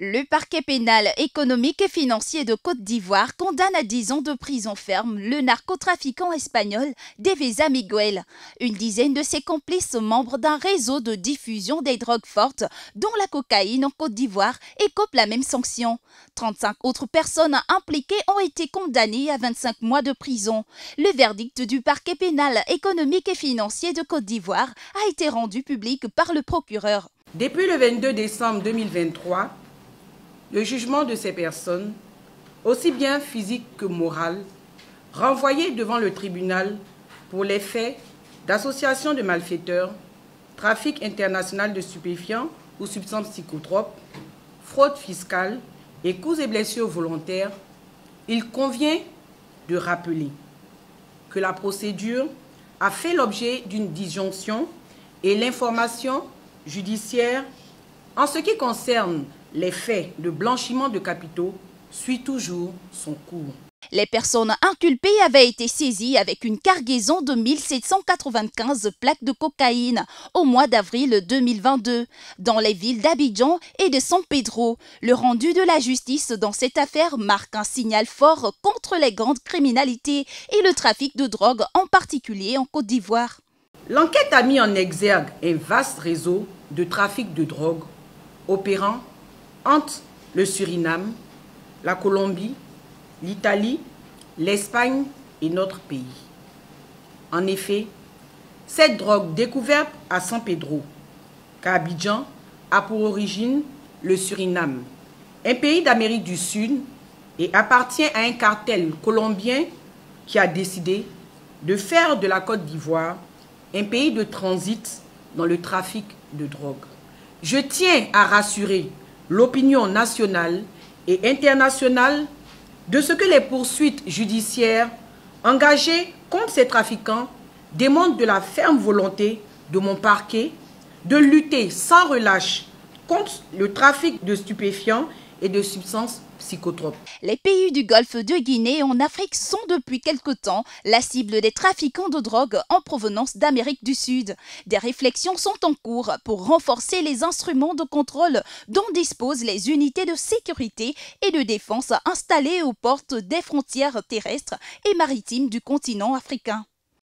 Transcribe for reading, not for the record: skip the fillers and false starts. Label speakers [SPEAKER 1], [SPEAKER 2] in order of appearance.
[SPEAKER 1] Le parquet pénal économique et financier de Côte d'Ivoire condamne à 10 ans de prison ferme le narcotrafiquant espagnol Devesa Miguel. Une dizaine de ses complices membres d'un réseau de diffusion des drogues fortes, dont la cocaïne en Côte d'Ivoire, écopent la même sanction. 35 autres personnes impliquées ont été condamnées à 25 mois de prison. Le verdict du parquet pénal économique et financier de Côte d'Ivoire a été rendu public par le procureur.
[SPEAKER 2] Depuis le 22 décembre 2023, le jugement de ces personnes, aussi bien physiques que morales, renvoyées devant le tribunal pour les faits d'association de malfaiteurs, trafic international de stupéfiants ou substances psychotropes, fraude fiscale et coups et blessures volontaires, il convient de rappeler que la procédure a fait l'objet d'une disjonction et l'information judiciaire en ce qui concerne les faits de blanchiment de capitaux suit toujours son cours.
[SPEAKER 1] Les personnes inculpées avaient été saisies avec une cargaison de 1795 plaques de cocaïne au mois d'avril 2022 dans les villes d'Abidjan et de San Pedro. Le rendu de la justice dans cette affaire marque un signal fort contre les grandes criminalités et le trafic de drogue, en particulier en Côte d'Ivoire.
[SPEAKER 2] L'enquête a mis en exergue un vaste réseau de trafic de drogue opérant entre le Suriname, la Colombie, l'Italie, l'Espagne et notre pays. En effet, cette drogue découverte à San Pedro, qu'Abidjan a pour origine le Suriname, un pays d'Amérique du Sud, et appartient à un cartel colombien qui a décidé de faire de la Côte d'Ivoire un pays de transit dans le trafic de drogue. Je tiens à rassurer l'opinion nationale et internationale de ce que les poursuites judiciaires engagées contre ces trafiquants démontrent de la ferme volonté de mon parquet de lutter sans relâche contre le trafic de stupéfiants et de substances psychotropes.
[SPEAKER 1] Les pays du Golfe de Guinée en Afrique sont depuis quelque temps la cible des trafiquants de drogue en provenance d'Amérique du Sud. Des réflexions sont en cours pour renforcer les instruments de contrôle dont disposent les unités de sécurité et de défense installées aux portes des frontières terrestres et maritimes du continent africain.